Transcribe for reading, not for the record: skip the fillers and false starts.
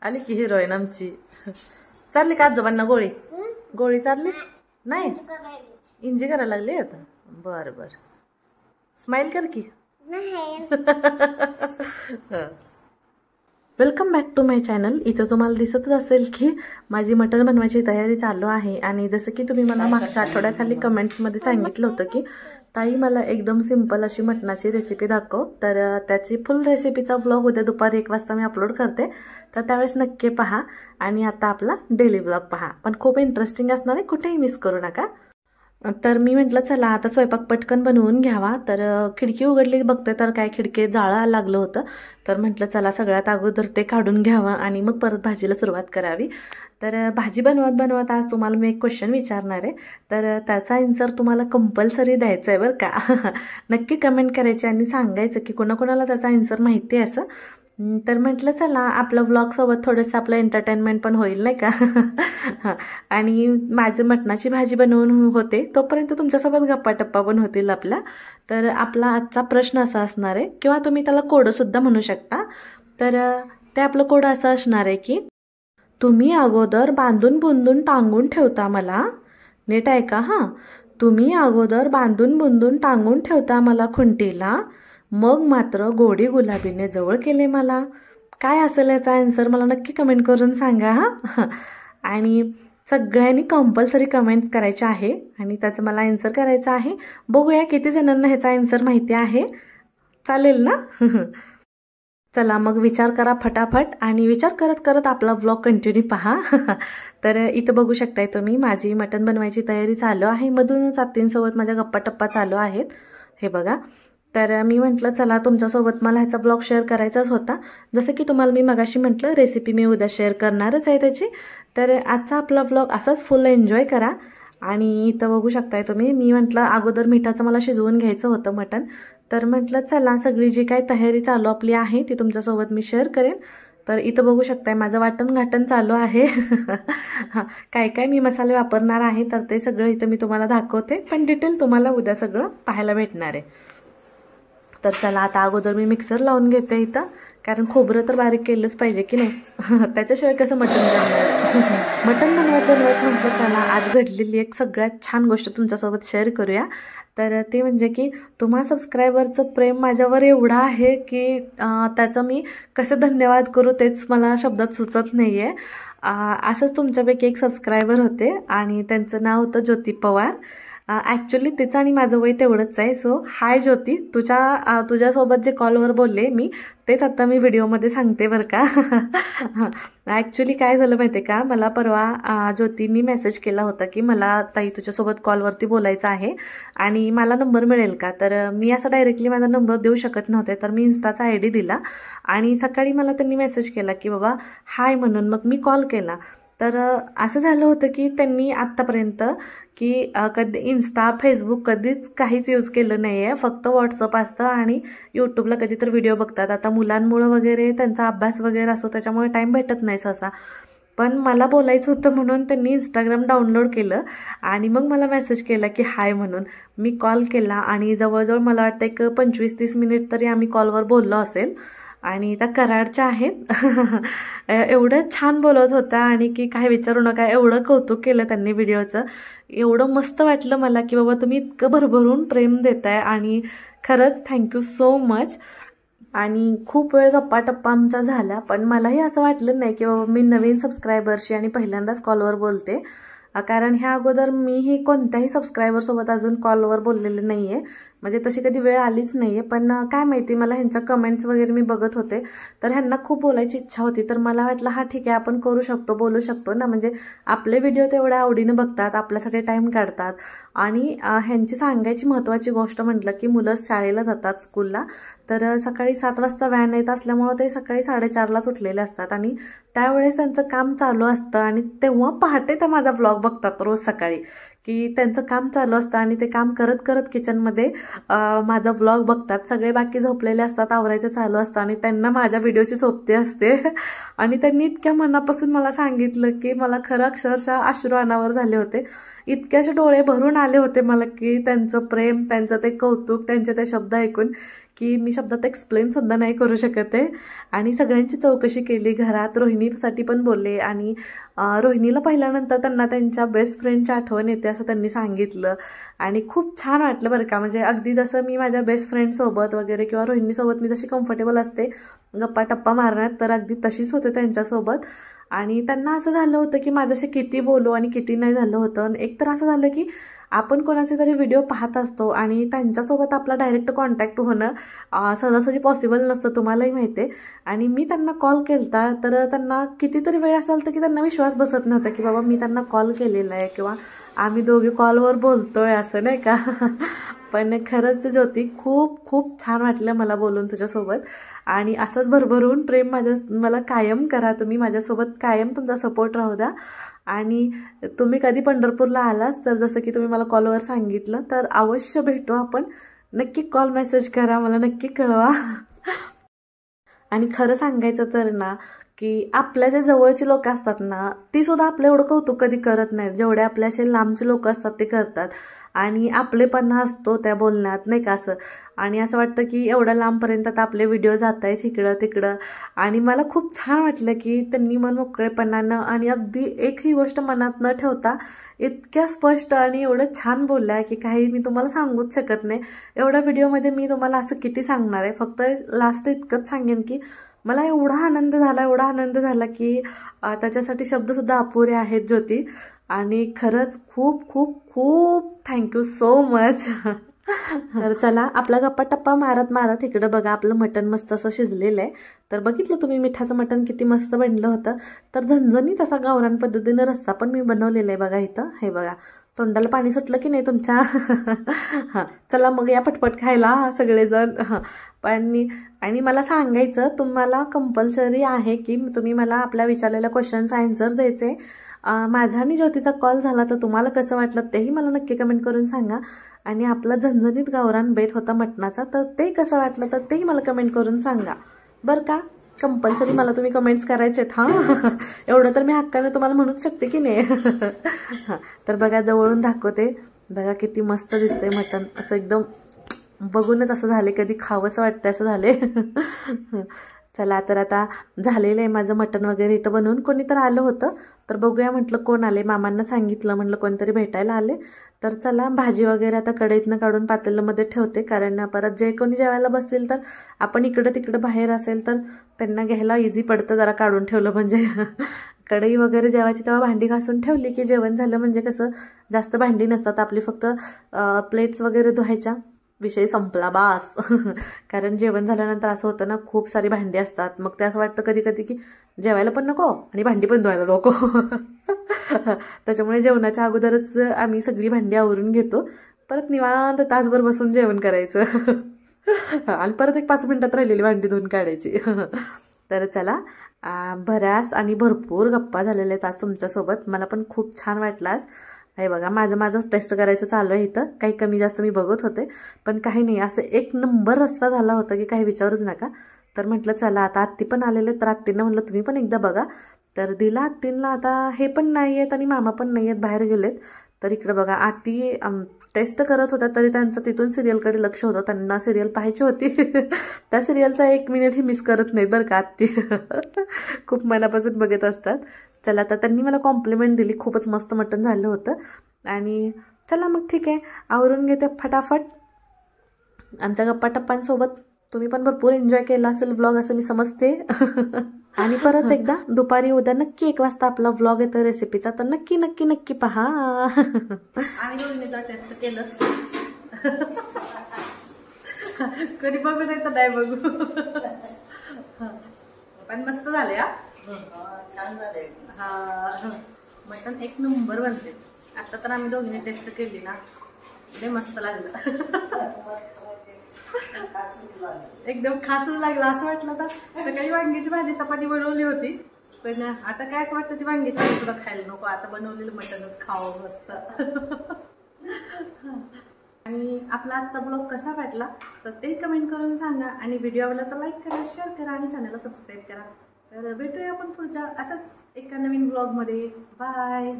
आली की हिरोईन आमची. चालली का आजोबांना गोळी? गोळी चालली नाही, इंजी करायला लागली आता. बर बर, स्माइल कर की. Welcome back to my channel. इथं तुम्हाला दिसतच असेल की माझी मटण बनवायची तयारी चालू आहे. आणि जसं की तुम्ही मला मागच्या आठवड्याखाली कमेंट्समध्ये सांगितलं होतं की ताई मला एकदम सिंपल अशी मटणाची रेसिपी दाखव, तर त्याची फुल रेसिपीचा व्लॉग उद्या दुपारी 1 वाजता मी अपलोड करते, तर त्यावेळेस नक्की पहा. आणि आता आपला डेली व्लॉग पहा, पण खूप इंटरेस्टिंग असणार आहे, कुठेही मिस करू नका. तर मी म्हटलं चला आता स्वयंपाक पटकन बनवून घ्यावा. तर खिडकी उघडली बघते तर काय खिडकी जाळं लागलं होतं. तर म्हटलं चला सगळ्यात अगोदर ते काढून घ्यावं आणि मग परत भाजीला सुरुवात करावी. तर भाजी बनवत आज तुम्हाला मी एक क्वेश्चन विचारणार आहे, तर त्याचा आन्सर तुम्हाला कंपल्सरी द्यायचा आहे बरं का. नक्की कमेंट करायची आणि सांगायचं की कोणाकोणाला त्याचा आन्सर माहिती आहे असं. तर म्हटलं चला आपलं व्लॉगसोबत थोडंसं आपलं एंटरटेनमेंट पण होईल नाही का. आणि माझं मटणाची भाजी बनवून होते तोपर्यंत तुमच्यासोबत गप्पा टप्पा पण होतील आपल्या. तर आपला आजचा प्रश्न असा असणार आहे, किंवा तुम्ही त्याला कोडंसुद्धा म्हणू शकता. तर ते आपलं कोड असं असणार आहे की तुम्ही अगोदर बांधून बुंदून टांगून ठेवता मला. नीट ऐका हां. तुम्ही अगोदर बांधून बुंदून टांगून ठेवता मला खुंटीला, मग मात्र गोडी गुलाबीने जवळ केले मला. काय असेल याचा आन्सर मला नक्की कमेंट करून सांगा हां. आणि सगळ्यांनी कंपल्सरी कमेंट्स करायचे आहे आणि त्याचं मला आन्सर करायचं आहे. बघूया किती जणांना ह्याचा आन्सर माहिती आहे. चालेल ना. चला मग विचार करा फटाफट आणि विचार करत करत आपला व्लॉग कंटिन्यू पहा. तर इथं बघू शकताय तुम्ही माझी मटण बनवायची तयारी चालू आहे. मधूनच आत्तींसोबत माझ्या गप्पा टप्पा चालू आहेत, हे बघा. तर मी म्हटलं चला तुमच्यासोबत मला ह्याचा ब्लॉग शेअर करायचाच होता. जसं की तुम्हाला मी मगाशी म्हटलं रेसिपी मी उद्या शेअर करणारच आहे त्याची. तर आजचा आपला ब्लॉग असाच फुल एन्जॉय करा. आणि इथं बघू शकताय तुम्ही मी म्हटलं अगोदर मिठाचं मला शिजवून घ्यायचं होतं मटण. तर म्हटलं चला सगळी जी काही तयारी चालू आपली आहे ती तुमच्यासोबत मी शेअर करेन. तर इथं बघू शकताय माझं वाटण घाटण चालू आहे. काय काय मी मसाले वापरणार आहे तर ते सगळं इथं मी तुम्हाला दाखवते, पण डिटेल तुम्हाला उद्या सगळं पाहायला भेटणार आहे. तर चला आता अगोदर मी मिक्सर लावून घेते इथं, कारण खोबरं तर बारीक केलंच पाहिजे की नाही. त्याच्याशिवाय कसं मटण बनवायचं. मटण बनवत म्हटलं चला आज घडलेली एक सगळ्यात छान गोष्ट तुमच्यासोबत शेअर करूया. तर ते म्हणजे की तुम्हा सबस्क्रायबरचं प्रेम माझ्यावर एवढं आहे की त्याचं मी कसं धन्यवाद करू तेच मला शब्दात सुचत नाही आहे. असंच तुमच्यापैकी एक सबस्क्रायबर होते आणि त्यांचं नाव होतं ज्योती पवार. ॲक्च्युली तिचं आणि माझं वय तेवढंच आहे. सो हाय ज्योती, तुझ्यासोबत जे कॉलवर बोलले मी तेच आता मी व्हिडिओमध्ये सांगते बरं का. ॲक्च्युली काय झालं माहिती आहे का, मला परवा ज्योतींनी मेसेज केला होता की मला ताई तुझ्यासोबत कॉलवरती बोलायचं आहे आणि मला नंबर मिळेल का. तर मी असं डायरेक्टली माझा नंबर देऊ शकत नव्हते, तर मी इन्स्टाचा ID दिला आणि सकाळी मला त्यांनी मेसेज केला की बाबा हाय म्हणून. मग मी कॉल केला. तर असं झालं होतं की त्यांनी आत्तापर्यंत की कधी इन्स्टा फेसबुक कधीच काहीच यूज केलं नाही आहे, फक्त व्हॉट्सअप असतं आणि यूट्यूबला कधी तर व्हिडिओ बघतात. आता मुलांमुळं वगैरे त्यांचा अभ्यास वगैरे असतो त्याच्यामुळे टाईम भेटत नाही सहसा. पण मला बोलायचं होतं म्हणून त्यांनी इंस्टाग्राम डाउनलोड केलं आणि मग मला मेसेज केला की हाय म्हणून. मी कॉल केला आणि जवळजवळ मला वाटतं एक 25-30 मिनिट तरी आम्ही कॉलवर बोललो असेल. आणि त्या कराडच्या आहेत. एवढं छान बोलत होता आणि की काय विचारू नका, एवढं कौतुक केलं त्यांनी व्हिडिओचं. एवढं मस्त वाटलं मला की बाबा तुम्ही इतकं भरभरून प्रेम देताय आणि खरंच थँक्यू सो मच. आणि खूप वेळ गप्पा टप्पा आमचा झाला, पण मलाही असं वाटलं नाही की बाबा मी नवीन सबस्क्रायबरशी आणि पहिल्यांदाच कॉलवर बोलते, कारण ह्या अगोदर मीही कोणत्याही सबस्क्रायबरसोबत अजून कॉलवर बोललेले नाही आहे. म्हणजे तशी कधी वेळ आलीच नाही आहे. पण काय माहिती मला ह्यांच्या कमेंट्स वगैरे मी बघत होते तर ह्यांना खूप बोलायची इच्छा होती. तर मला वाटलं हा ठीक आहे आपण करू शकतो, बोलू शकतो ना. म्हणजे आपले व्हिडिओ तेवढ्या आवडीनं बघतात, आपल्यासाठी टाईम काढतात. आणि ह्यांची सांगायची महत्त्वाची गोष्ट म्हटलं की मुलं शाळेला जातात स्कूलला. तर सकाळी 7 वाजता व्हॅन येत असल्यामुळं ते सकाळी 4:30लाच उठलेले असतात आणि त्यावेळेस त्यांचं काम चालू असतं. आणि तेव्हा पहाटे त्या माझा व्लॉग बघतात रोज सकाळी, की त्यांचं काम चालू असतं आणि ते काम करत करत किचनमध्ये माझा व्लॉग बघतात. सगळे बाकी झोपलेले असतात, आवरायचं चालू असतं आणि त्यांना माझ्या व्हिडिओची सोबती असते. आणि त्यांनी इतक्या मनापासून मला सांगितलं की मला खरं अक्षरशः अश्रू अनावर झाले होते. इतक्याचे डोळे भरून आले होते मला की त्यांचं प्रेम, त्यांचं ते कौतुक, त्यांचे ते शब्द ऐकून की मी शब्दात एक्सप्लेन सुद्धा नाही करू शकत आहे. आणि सगळ्यांची चौकशी केली घरात, रोहिणीसाठी पण बोलले आणि रोहिणीला पाहिल्यानंतर त्यांना त्यांच्या बेस्ट फ्रेंडची आठवण येते असं त्यांनी सांगितलं आणि खूप छान वाटलं बरं का. म्हणजे अगदी जसं मी माझ्या बेस्ट फ्रेंडसोबत वगैरे किंवा रोहिणीसोबत मी जशी कम्फर्टेबल असते गप्पा टप्पा मारण्यात, तर अगदी तशीच होते त्यांच्यासोबत. आणि त्यांना असं झालं होतं की माझ्याशी किती बोलू आणि किती नाही झालं होतं. एक तर असं झालं की आपण कोणाचे तरी व्हिडिओ पाहत असतो आणि त्यांच्यासोबत आपला डायरेक्ट कॉन्टॅक्ट होणं सहजासहजी पॉसिबल नसतं, तुम्हालाही माहिती आहे. आणि मी त्यांना कॉल केलता तर त्यांना कितीतरी वेळ असा होता की त्यांना विश्वास बसत नव्हता की बाबा मी त्यांना कॉल केलेला आहे किंवा आम्ही दोघे कॉलवर बोलतोय असं, नाही का. पण खरंच ज्योती खूप खूप छान वाटलं मला बोलून तुझ्यासोबत. आणि असंच भरभरून प्रेम मला कायम करा तुम्ही, माझ्यासोबत कायम तुमचा सपोर्ट राहू द्या. आणि तुम्ही कधी पंढरपूरला आलाच तर जसं की तुम्ही मला कॉलवर सांगितलं तर अवश्य भेटू आपण. नक्की कॉल मेसेज करा, मला नक्की कळवा. आणि खरं सांगायचं तर ना की आपल्या जे जवळची लोक असतात ना ती सुद्धा आपलं एवढं कौतुक कधी करत नाहीत जेवढे आपल्या असे लांबचे लोक असतात ते करतात. आणि आपलेपणा असतो त्या बोलण्यात, नाही का असं. आणि असं वाटतं की एवढ्या लांबपर्यंत आता आपले व्हिडिओ जात आहेत इकडं तिकडं. आणि मला खूप छान वाटलं की त्यांनी मन मोकळेपणानं आणि अगदी एकही गोष्ट मनात न ठेवता इतक्या स्पष्ट आणि एवढं छान बोलल्या की काही मी तुम्हाला सांगूच शकत नाही. एवढ्या व्हिडिओमध्ये मी तुम्हाला असं किती सांगणार आहे. फक्त लास्ट इतकंच सांगेन की मला एवढा आनंद झाला की त्याच्यासाठी शब्दसुद्धा अपुरे आहेत ज्योती. आणि खरंच खूप खूप खूप थँक्यू सो मच. तर चला आपला गप्पा टप्पा मारत इकडं बघा आपलं मटण मस्त असं शिजलेलं आहे. तर बघितलं तुम्ही मिठाचं मटण किती मस्त बनलं होतं. तर झणझणीत असा गावरान पद्धतीनं रस्सा पण मी बनवलेला आहे बघा इथं. हे बघा तोंडाला पाणी सुटलं की नाही तुमच्या. हां चला मग या पटपट खायला सगळेजण. आणि मला सांगायचं तुम्हाला कंपल्सरी आहे की तुम्ही मला आपल्या विचारलेल्या क्वेश्चन्स आन्सर द्यायचे. माझा आणि ज्योतीचा कॉल झाला तर तुम्हाला कसं वाटलं तेही मला नक्की कमेंट करून सांगा. आणि आपला झणझणीत गावरान बेत होता मटणाचा तर ते कसं वाटलं तर तेही मला कमेंट करून सांगा बरं का. कंपल्सरी मला तुम्ही कमेंट्स करायचेत हां. एवढं तर मी हक्काने तुम्हाला म्हणूच शकते की नाही. हां तर बघा जवळून दाखवते बघा किती मस्त दिसतंय मटण. असं एकदम बघूनच असं झाले कधी खावंसं वाटतं असं झाले. चला तर आता झालेलं आहे माझं मटण वगैरे इथं बनवून. कोणी तर आलं होतं तर बघूया म्हटलं कोण आले. मामांना सांगितलं म्हटलं कोणतरी भेटायला आले. तर चला भाजी वगैरे आता कढईतनं काढून पातेल्यामध्ये ठेवते कारण परत जे कोणी जेवायला बसतील तर आपण इकडं तिकडं बाहेर असेल तर त्यांना घ्यायला इझी पडतं जरा काढून ठेवलं म्हणजे. कढई वगैरे जेवायची तेव्हा भांडी घासून ठेवली की जेवण झालं म्हणजे कसं जास्त भांडी नसतात आपली, फक्त प्लेट्स वगैरे धुवायच्या, विषय संपला बास. कारण जेवण झाल्यानंतर असं होतं ना खूप सारी भांडी असतात मग ते असं वाटतं कधी कधी की जेवायला पण नको आणि भांडी पण धुवायला नको. त्याच्यामुळे जेवणाच्या अगोदरच आम्ही सगळी भांडी आवरून घेतो. परत निवांत तासभर बसून जेवण करायचं. आणि परत एक 5 मिनिटात राहिलेली भांडी धुवून काढायची. तर चला बऱ्याच आणि भरपूर गप्पा झालेल्या आहेत आज तुमच्यासोबत. मला पण खूप छान वाटलं आज. हे बघा माझं टेस्ट करायचं चालू आहे इथं. काही कमी जास्त मी बघत होते पण काही नाही, असं एक नंबर रस्सा झाला होता की काही विचारूच नका. तर म्हटलं चला आता आत्ती पण आलेले तर आत्तींना म्हटलं तुम्ही पण एकदा बघा. तर दिला आत्तींना. आता हे पण नाही आहेत आणि मामा पण नाही आहेत, बाहेर गेलेत. तर इकडं बघा आत्ती टेस्ट करत होता तरी त्यांचं तिथून सिरियलकडे लक्ष होतं, त्यांना सिरियल पाहायची होती. त्या सिरियलचा 1 मिनिटही मिस करत नाहीत बरं का आत्ती. खूप मनापासून बघत असतात. चला तर त्यांनी मला कॉम्प्लिमेंट दिली, खूपच मस्त मटण झालं होतं. आणि चला मग ठीक आहे आवरून घेते फटाफट. आमच्या गप्पा टप्पांसोबत तुम्ही पण भरपूर एन्जॉय केला असेल व्लॉग असं मी समजते. आणि परत एकदा दुपारी उद्या नक्की 1 वाजता आपला व्लॉग येतो रेसिपीचा, तर नक्की नक्की नक्की पहा. आणि रोहिणीचा टेस्ट केलं. कधी बघू नाही तर नाही बघू. पण मस्त झाले हा. छान झाले हा. मटण 1 नंबर बनते. आता तर आम्ही दोघींनी टेस्ट केली ना लय मस्त लागलं. एकदम खासच लागला. असं वाटलं तर सकाळी वांग्याची भाजी चपाती बनवली होती पण आता कायच वाटतं ती वांग्याची भाजी सुद्धा खायला नको, आता बनवलेलं मटणच खावं मस्त. आणि आपला आजचा ब्लॉग कसा वाटला तर ते कमेंट करून सांगा. आणि व्हिडिओ आवडला तर लाईक करा, शेअर करा आणि चॅनलला सबस्क्राईब करा. तर भेटूया आपण पुढच्या अशाच एका नवीन ब्लॉगमध्ये. बाय.